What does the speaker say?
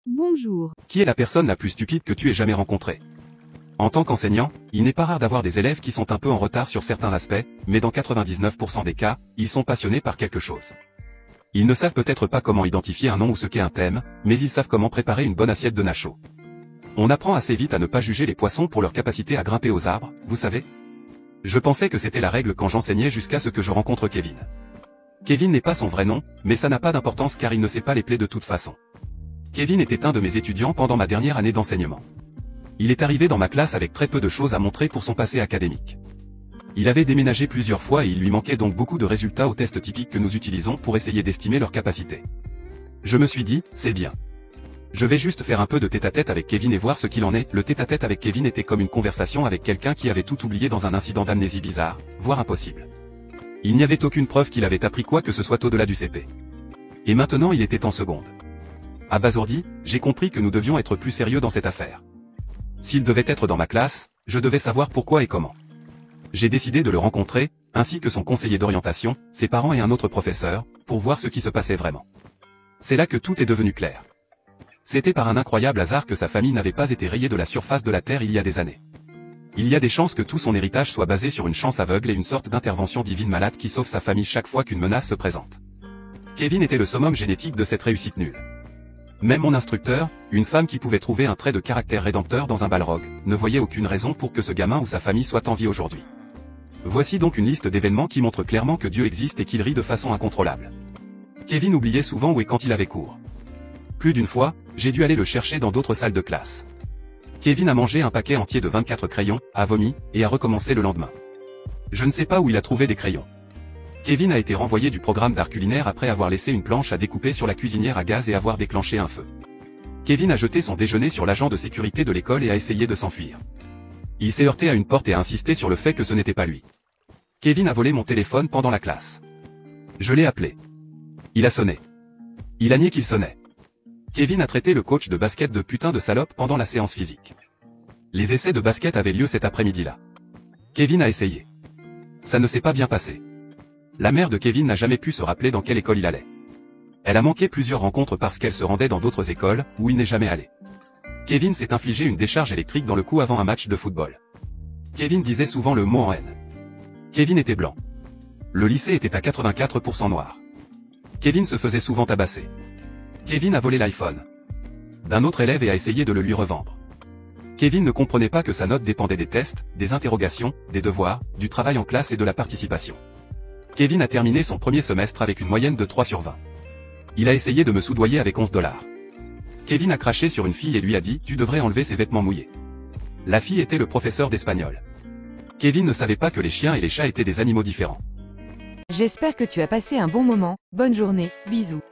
Bonjour. Qui est la personne la plus stupide que tu aies jamais rencontrée? En tant qu'enseignant, il n'est pas rare d'avoir des élèves qui sont un peu en retard sur certains aspects, mais dans 99% des cas, ils sont passionnés par quelque chose. Ils ne savent peut-être pas comment identifier un nom ou ce qu'est un thème, mais ils savent comment préparer une bonne assiette de nachos. On apprend assez vite à ne pas juger les poissons pour leur capacité à grimper aux arbres, vous savez? Je pensais que c'était la règle quand j'enseignais jusqu'à ce que je rencontre Kevin. Kevin n'est pas son vrai nom, mais ça n'a pas d'importance car il ne sait pas les plaies de toute façon. Kevin était un de mes étudiants pendant ma dernière année d'enseignement. Il est arrivé dans ma classe avec très peu de choses à montrer pour son passé académique. Il avait déménagé plusieurs fois et il lui manquait donc beaucoup de résultats aux tests typiques que nous utilisons pour essayer d'estimer leur capacité. Je me suis dit, c'est bien. Je vais juste faire un peu de tête-à-tête avec Kevin et voir ce qu'il en est. Le tête-à-tête avec Kevin était comme une conversation avec quelqu'un qui avait tout oublié dans un incident d'amnésie bizarre, voire impossible. Il n'y avait aucune preuve qu'il avait appris quoi que ce soit au-delà du CP. Et maintenant il était en seconde. Abasourdi, j'ai compris que nous devions être plus sérieux dans cette affaire. S'il devait être dans ma classe, je devais savoir pourquoi et comment. J'ai décidé de le rencontrer, ainsi que son conseiller d'orientation, ses parents et un autre professeur, pour voir ce qui se passait vraiment. C'est là que tout est devenu clair. C'était par un incroyable hasard que sa famille n'avait pas été rayée de la surface de la Terre il y a des années. Il y a des chances que tout son héritage soit basé sur une chance aveugle et une sorte d'intervention divine malade qui sauve sa famille chaque fois qu'une menace se présente. Kevin était le summum génétique de cette réussite nulle. Même mon instructeur, une femme qui pouvait trouver un trait de caractère rédempteur dans un balrog, ne voyait aucune raison pour que ce gamin ou sa famille soit en vie aujourd'hui. Voici donc une liste d'événements qui montre clairement que Dieu existe et qu'il rit de façon incontrôlable. Kevin oubliait souvent où et quand il avait cours. Plus d'une fois, j'ai dû aller le chercher dans d'autres salles de classe. Kevin a mangé un paquet entier de 24 crayons, a vomi, et a recommencé le lendemain. Je ne sais pas où il a trouvé des crayons. Kevin a été renvoyé du programme d'art culinaire après avoir laissé une planche à découper sur la cuisinière à gaz et avoir déclenché un feu. Kevin a jeté son déjeuner sur l'agent de sécurité de l'école et a essayé de s'enfuir. Il s'est heurté à une porte et a insisté sur le fait que ce n'était pas lui. Kevin a volé mon téléphone pendant la classe. Je l'ai appelé. Il a sonné. Il a nié qu'il sonnait. Kevin a traité le coach de basket de putain de salope pendant la séance physique. Les essais de basket avaient lieu cet après-midi-là. Kevin a essayé. Ça ne s'est pas bien passé. La mère de Kevin n'a jamais pu se rappeler dans quelle école il allait. Elle a manqué plusieurs rencontres parce qu'elle se rendait dans d'autres écoles, où il n'est jamais allé. Kevin s'est infligé une décharge électrique dans le cou avant un match de football. Kevin disait souvent le mot en haine. Kevin était blanc. Le lycée était à 84% noir. Kevin se faisait souvent tabasser. Kevin a volé l'iPhone d'un autre élève et a essayé de le lui revendre. Kevin ne comprenait pas que sa note dépendait des tests, des interrogations, des devoirs, du travail en classe et de la participation. Kevin a terminé son premier semestre avec une moyenne de 3 sur 20. Il a essayé de me soudoyer avec 11 $. Kevin a craché sur une fille et lui a dit « Tu devrais enlever ses vêtements mouillés ». La fille était le professeur d'espagnol. Kevin ne savait pas que les chiens et les chats étaient des animaux différents. J'espère que tu as passé un bon moment, bonne journée, bisous.